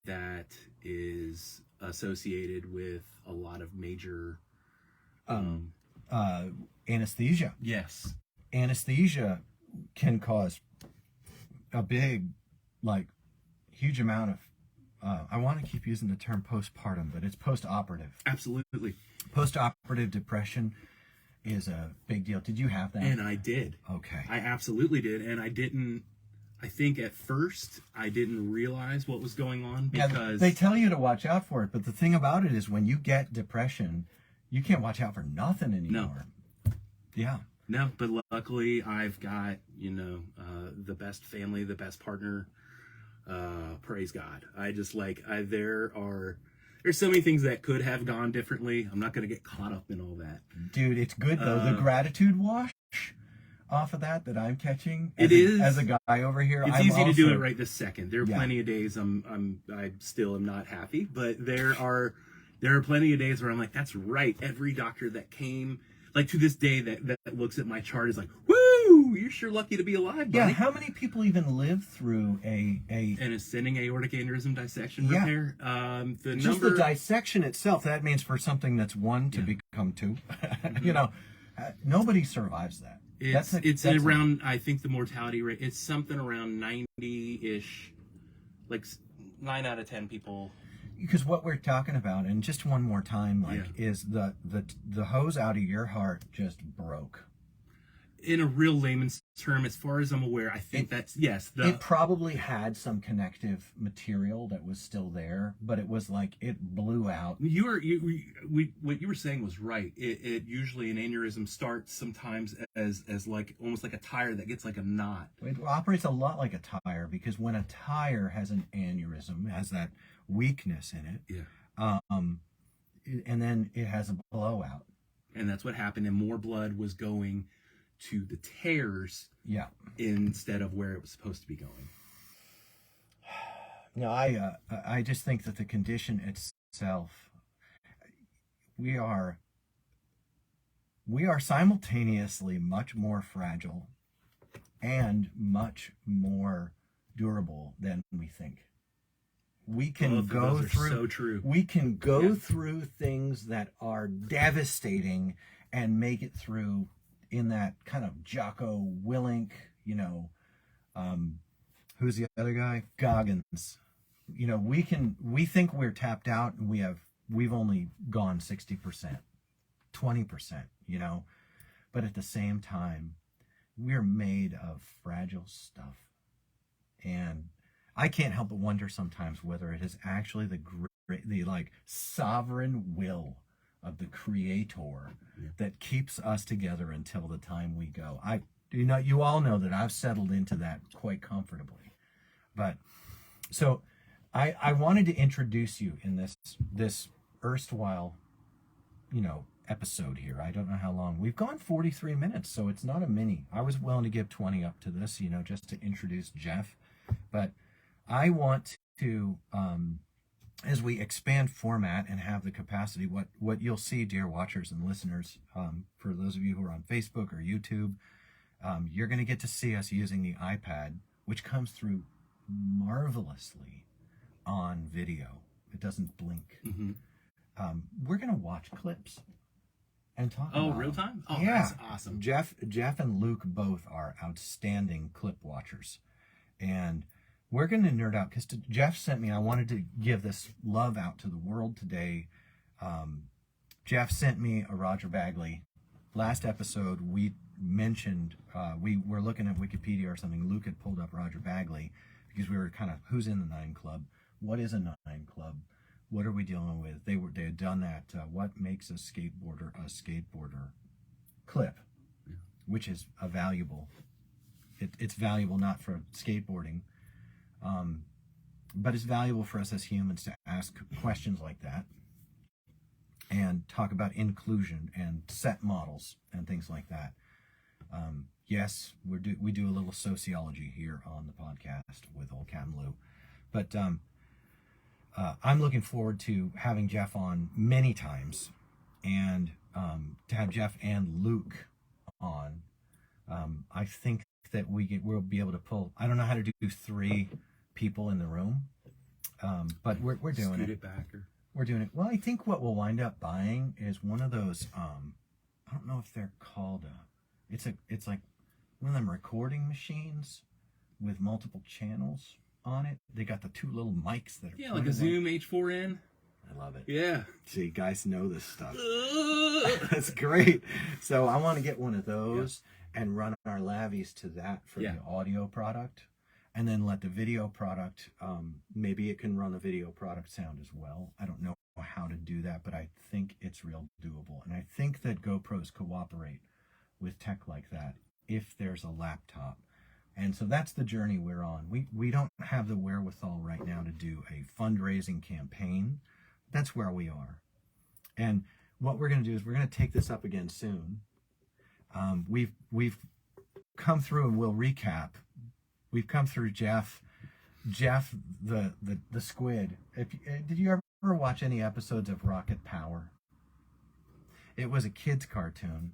that is associated with a lot of major anesthesia. Yes. Anesthesia can cause a big, huge amount of, I want to keep using the term postpartum, but it's post-operative. Absolutely. Post-operative depression is a big deal. Did you have that? And I did. Okay. I absolutely did. And I think at first I didn't realize what was going on because they tell you to watch out for it. But the thing about it is when you get depression, you can't watch out for nothing anymore. No. Yeah. No, but luckily I've got, the best family, the best partner. Praise God. There's so many things that could have gone differently. I'm not going to get caught up in all that. Dude, it's good though. The gratitude wash off of that I'm catching. As a guy over here. It's easy to do it right this second. There are plenty of days I still am not happy, but there are plenty of days where I'm like, that's right. Every doctor that came, to this day that looks at my chart is like, woo, you're sure lucky to be alive, buddy. Yeah, how many people even live through an ascending aortic aneurysm dissection repair? The dissection itself, that means for something that's 1 to become 2. Mm-hmm. Nobody survives that. It's around, I think the mortality rate, it's something around 90-ish, 9 out of 10 people. Because what we're talking about, and just one more time, is the hose out of your heart just broke. in a real layman's term, as far as I'm aware, I think that's, yes. It probably had some connective material that was still there, but it was like it blew out. What you were saying was right. It usually, an aneurysm starts sometimes as like almost like a tire that gets like a knot. It operates a lot like a tire, because when a tire has an aneurysm, it has that weakness in it. Yeah. And then it has a blowout. And that's what happened, and more blood was going to the tears, yeah, instead of where it was supposed to be going. No, I just think that the condition itself, we are simultaneously much more fragile and much more durable than we think. We can go through. So true. We can go through things that are devastating and make it through in that kind of Jocko Willink, who's the other guy? Goggins. We think we're tapped out, and we've only gone 60%, 20%, but at the same time, we're made of fragile stuff. And I can't help but wonder sometimes whether it is actually the sovereign will of the Creator that keeps us together until the time we go. You all know that I've settled into that quite comfortably. But so I wanted to introduce you in this erstwhile, episode here. I don't know how long. We've gone 43 minutes, so it's not a mini. I was willing to give 20 up to this, just to introduce Jeff. But I want to, as we expand format and have the capacity, what you'll see, dear watchers and listeners, for those of you who are on Facebook or YouTube, you're going to get to see us using the iPad, which comes through marvelously on video. It doesn't blink. Mm-hmm. We're going to watch clips and talk about them. Real time? Oh, yeah. That's awesome. Jeff and Luke both are outstanding clip watchers. And we're going to nerd out, because Jeff sent me, I wanted to give this love out to the world today. Jeff sent me a Roger Bagley. Last episode, we mentioned, we were looking at Wikipedia or something. Luke had pulled up Roger Bagley, because we were kind of, who's in the Nine Club? What is a Nine Club? What are we dealing with? They had done that, what makes a skateboarder clip, which is a valuable, it's valuable not for skateboarding, but it's valuable for us as humans to ask questions like that and talk about inclusion and set models and things like that. Yes, we do a little sociology here on the podcast with old CapmLew, but I'm looking forward to having Jeff on many times, and to have Jeff and Luke on. I think that we'll be able to pull. I don't know how to do 3 people in the room, but we're doing Scoot it. it back, or... We're doing it. Well, I think what we'll wind up buying is one of those. I don't know if they're called. It's like one of them recording machines with multiple channels on it. They got the 2 little mics that are like a Zoom H4n. I love it. Yeah. See, guys know this stuff. That's great. So I want to get one of those and run our lavies to that for the audio product, and then let the video product, maybe it can run the video product sound as well. I don't know how to do that, but I think it's real doable. And I think that GoPros cooperate with tech like that if there's a laptop. And so that's the journey we're on. We don't have the wherewithal right now to do a fundraising campaign. That's where we are. And what we're going to do is we're going to take this up again soon. We've come through, and we'll recap. We've come through Jeff the squid. Did you ever watch any episodes of Rocket Power? It was a kid's cartoon.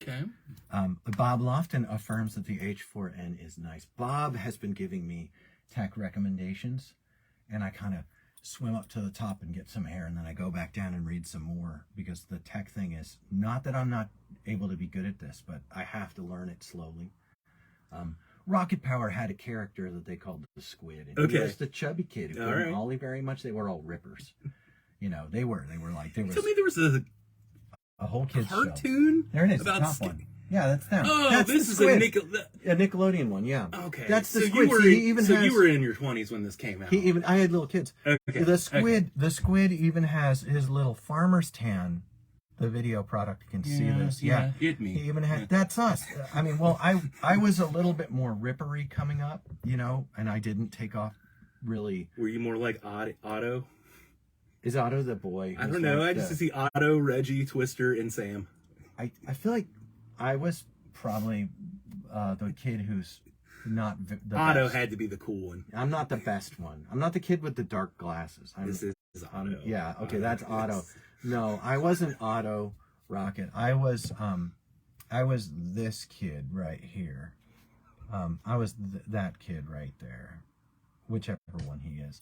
Okay. Bob Lofton affirms that the H4n is nice. Bob has been giving me tech recommendations, and I kind of swim up to the top and get some air, and then I go back down and read some more, because the tech thing is not that I'm not able to be good at this, but I have to learn it slowly. Rocket Power had a character that they called the Squid, and he was the chubby kid who couldn't ollie very much. They were all rippers, they were like, there was. Tell me there was a whole kid's cartoon show. There it is, about the top one. Yeah, that's them. Oh, that's this the is squid. a a Nickelodeon one. Yeah. Okay. That's the so squid. you were See, he even has, you were in your 20s when this came out. I had little kids. Okay. The squid even has his little farmer's tan. The video product can see this. Yeah. Hit me. He even had, that's us. I mean, well, I was a little bit more rippery coming up, you know, and I didn't take off really. Were you more like Otto? Is Otto the boy? I don't know. Like I just see Otto, Reggie, Twister, and Sam. I feel like I was probably the kid who's not the Otto best. had to be the cool one. I'm not the best one. I'm not the kid with the dark glasses. This is Otto. Yeah, okay, that's Otto. No, I wasn't Otto Rocket. I was this kid right here. I was that kid right there, whichever one he is.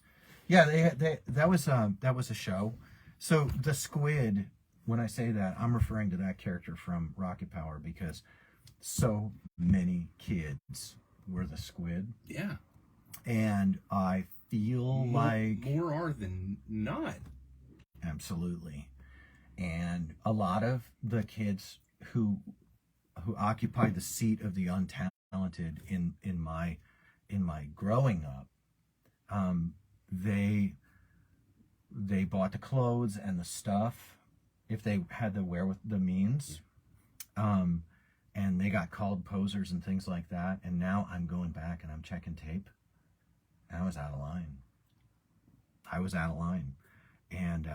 Yeah, that was a show. So the squid. When I say that, I'm referring to that character from Rocket Power because so many kids were the squid. Yeah. And I feel like more are than not. Absolutely. And a lot of the kids who occupied the seat of the untalented in my growing up, they bought the clothes and the stuff if they had the means. And they got called posers and things like that. And now I'm going back and I'm checking tape. And I was out of line. And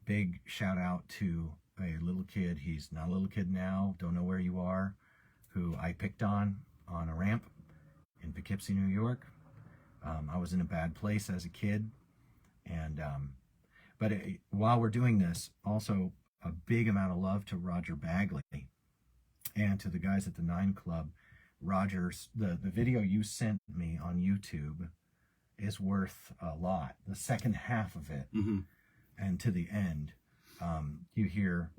big shout out to a little kid. He's not a little kid now. Don't know where you are. Who I picked on a ramp in Poughkeepsie, New York. I was in a bad place as a kid. And while we're doing this, also a big amount of love to Roger Bagley and to the guys at the 9 Club. Rogers, the video you sent me on YouTube is worth a lot. The second half of it, and to the end, you hear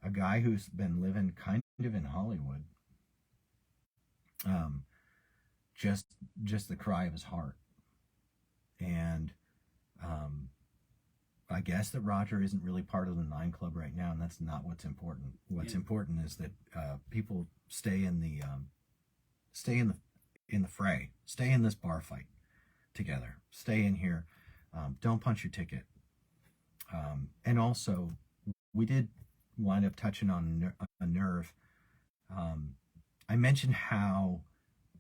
a guy who's been living kind of in Hollywood, just the cry of his heart. And I guess that Roger isn't really part of the 9 Club right now, and that's not what's important. What's important is that people stay in the fray, stay in this bar fight together, stay in here, don't punch your ticket. And also, we did wind up touching on a nerve. I mentioned how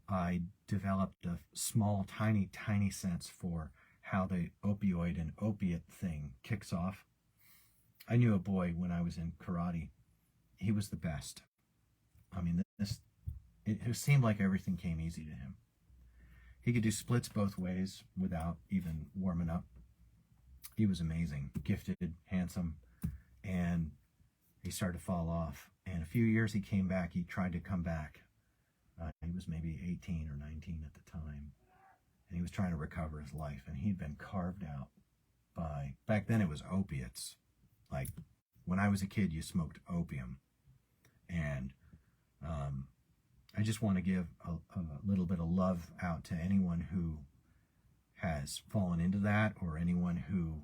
I developed a small, tiny sense for how the opioid and opiate thing kicks off. I knew a boy when I was in karate. He was the best. I mean, it seemed like everything came easy to him. He could do splits both ways without even warming up. He was amazing, gifted, handsome, and he started to fall off. And a few years he came back. He tried to come back. He was maybe 18 or 19 at the time. And he was trying to recover his life. And he'd been carved out by, back then it was opiates. Like when I was a kid, you smoked opium. And I just want to give a little bit of love out to anyone who has fallen into that, or anyone who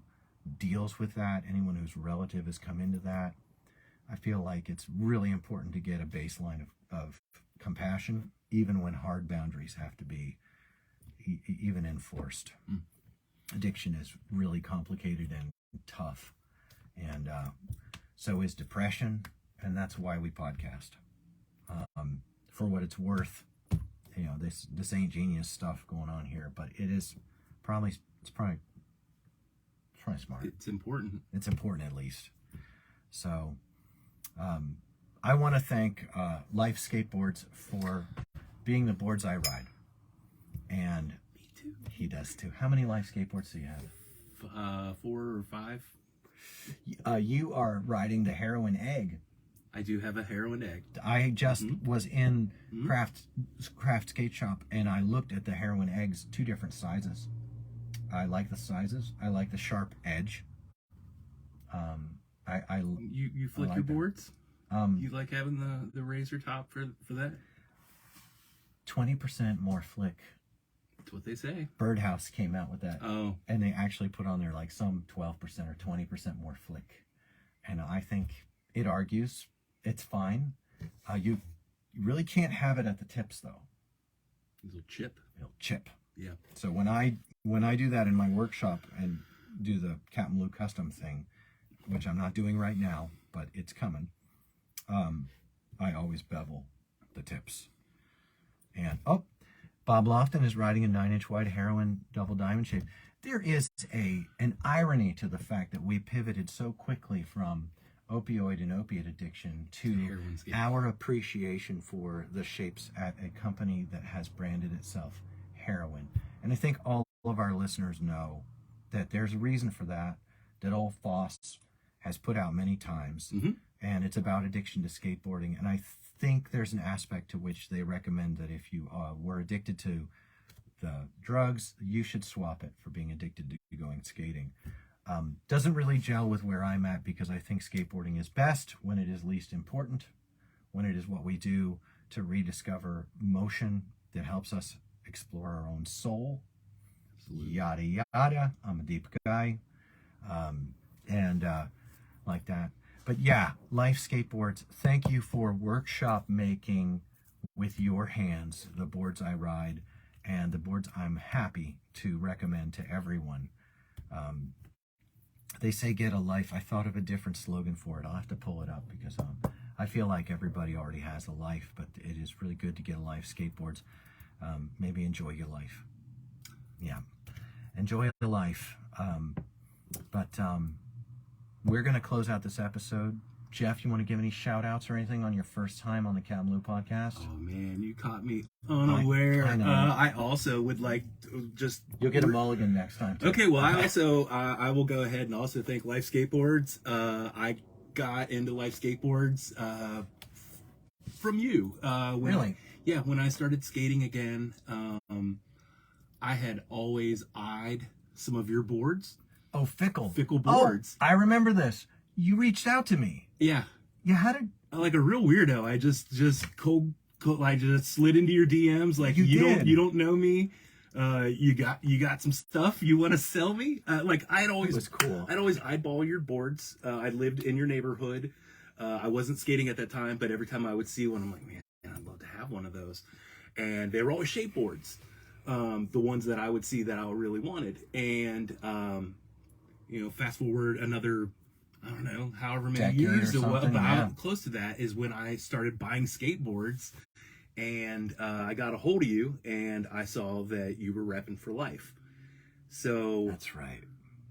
deals with that, anyone whose relative has come into that. I feel like it's really important to get a baseline of compassion, even when hard boundaries have to be even enforced. Addiction is really complicated and tough, and so is depression, and that's why we podcast. For what it's worth, you know, this ain't genius stuff going on here, but it's probably smart. It's important. It's important, at least. So I want to thank Life Skateboards for being the boards I ride. And Me too. He does too. How many Life Skateboards do you have? 4 or 5. You are riding the Heroin Egg. I do have a heroin egg. I just was in craft skate shop, and I looked at the Heroin Eggs, 2 different sizes. I like the sizes. I like the sharp edge. You flick like your that. boards? You like having the razor top for that? 20% more flick. That's what they say. Birdhouse came out with that. Oh. And they actually put on there like some 12% or 20% more flick. And I think it argues. It's fine. You really can't have it at the tips though. Little chip. It'll chip. Yeah. So when I do that in my workshop and do the CapmLew custom thing, which I'm not doing right now, but it's coming, I always bevel the tips. And Bob Lofton is riding a 9-inch wide heroin double diamond shape. There is an irony to the fact that we pivoted so quickly from opioid and opiate addiction to our appreciation for the shapes at a company that has branded itself heroin. And I think all of our listeners know that there's a reason for that old Foss has put out many times, and it's about addiction to skateboarding. And I think there's an aspect to which they recommend that if you were addicted to the drugs, you should swap it for being addicted to going skating. Doesn't really gel with where I'm at, because I think skateboarding is best when it is least important, when it is what we do to rediscover motion that helps us explore our own soul. Absolutely. Yada yada. I'm a deep guy, and like that. But yeah, Life Skateboards, thank you for workshop making with your hands the boards I ride and the boards I'm happy to recommend to everyone. They say get a life. I thought of a different slogan for it. I'll have to pull it up, because I feel like everybody already has a life, but it is really good to get a life. Skateboards, maybe enjoy your life. Yeah, enjoy the life. But we're going to close out this episode. Jeff, you want to give any shout outs or anything on your first time on the CapmLew podcast? Oh man, you caught me unaware. I know. I also would like to just... You'll get a mulligan next time too. Okay, well, I also I will go ahead and also thank Life Skateboards. I got into Life Skateboards from you. Really? Yeah, when I started skating again, I had always eyed some of your boards. Oh, Fickle boards. Oh, I remember this. You reached out to me. Yeah. Yeah, how did... Like a real weirdo. I just I just slid into your DMs like you don't know me. You got some stuff you want to sell me? I'd always eyeball your boards. I lived in your neighborhood. I wasn't skating at that time, but every time I would see one, I'm like, man, I'd love to have one of those. And they were always shape boards. The ones that I would see that I really wanted. And fast forward another, I don't know, however many years, close to that, is when I started buying skateboards, and I got a hold of you, and I saw that you were repping for Life. So that's right.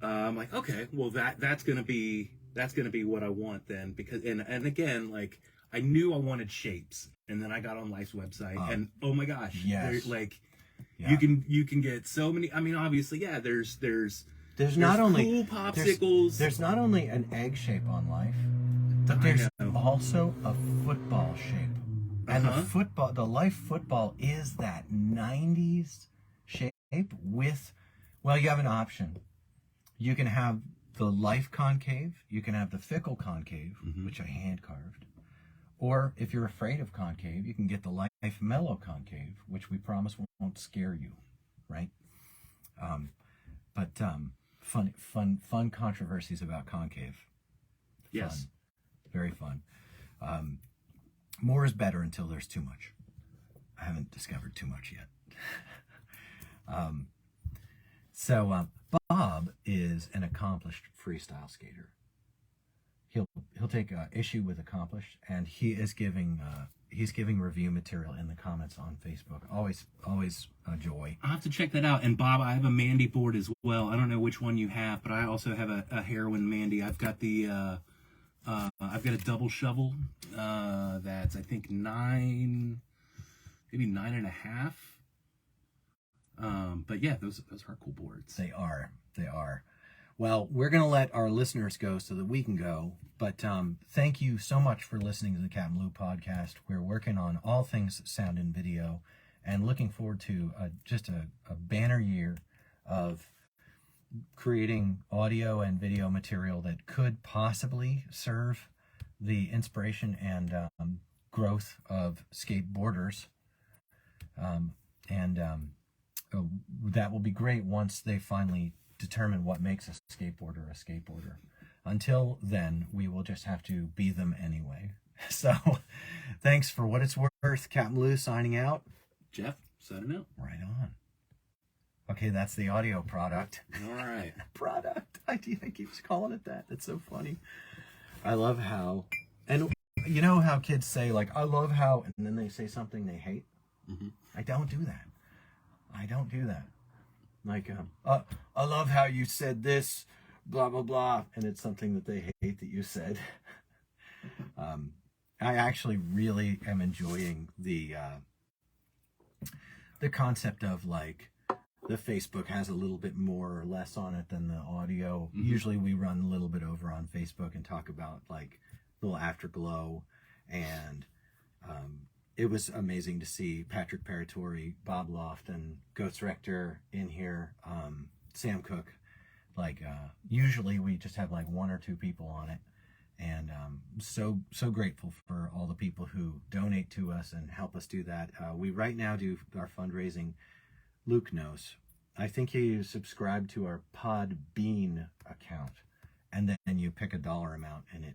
I'm like, okay, well that's gonna be what I want then, because and again, like, I knew I wanted shapes, and then I got on Life's website, and oh my gosh, yes. You can get so many. I mean, obviously, yeah, there's not only cool popsicles. There's not only an egg shape on Life, but there's also a football shape. And the Life football is that 90s shape with, well, you have an option. You can have the Life concave, you can have the Fickle concave, which I hand carved. Or if you're afraid of concave, you can get the Life mellow concave, which we promise won't scare you, right? But fun controversies about concave. Yes. Fun. Very fun. More is better until there's too much. I haven't discovered too much yet. So Bob is an accomplished freestyle skater. He'll take issue with accomplished, and he is giving review material in the comments on Facebook. Always a joy. I'll have to check that out. And Bob, I have a Mandy board as well. I don't know which one you have, but I also have a heroin Mandy. I've got the I've got a double shovel that's I think 9, maybe 9.5. But yeah, those are cool boards. They are. Well, we're going to let our listeners go so that we can go. But thank you so much for listening to the CapmLew podcast. We're working on all things sound and video, and looking forward to just a banner year of creating audio and video material that could possibly serve the inspiration and growth of skateboarders. That will be great once they finally determine what makes a skateboarder a skateboarder. Until then, we will just have to be them anyway. So thanks for what it's worth. CapmLew signing out. Jeff, signing out. Right on. Okay, that's the audio product. All right. Product. I keep calling it that. That's so funny. I love how, and you know how kids say, like, I love how, and then they say something they hate? Mm-hmm. I don't do that. I don't do that. Like, I love how you said this, blah, blah, blah, and it's something that they hate that you said. I actually really am enjoying the concept of, like, the Facebook has a little bit more or less on it than the audio. Mm-hmm. Usually we run a little bit over on Facebook and talk about, like, little afterglow, and it was amazing to see Patrick Paratori, Bob Lofton, Ghost Rector in here, Sam Cook. Like, usually we just have like one or two people on it, and so grateful for all the people who donate to us and help us do that. We right now do our fundraising. Luke knows. I think you subscribe to our Podbean account, and then you pick a dollar amount, and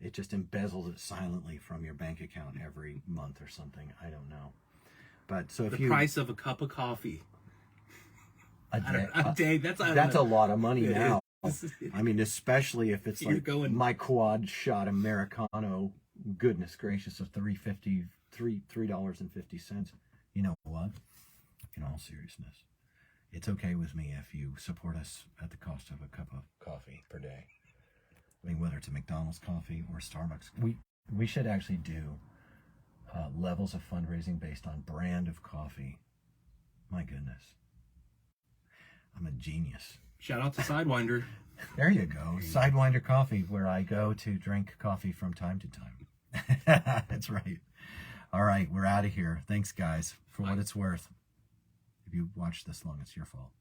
it just embezzles it silently from your bank account every month or something. I don't know. But so if the price of a cup of coffee a day, that's a lot of money now. I mean, especially if it's like my quad shot Americano. Goodness gracious, of $3.50. You know what? In all seriousness, it's okay with me if you support us at the cost of a cup of coffee per day. I mean, whether it's a McDonald's coffee or Starbucks, we should actually do levels of fundraising based on brand of coffee. My goodness, I'm a genius. Shout out to Sidewinder. There you go, Sidewinder Coffee, where I go to drink coffee from time to time. That's right. All right, we're out of here. Thanks, guys, for what it's worth. If you watched this long, it's your fault.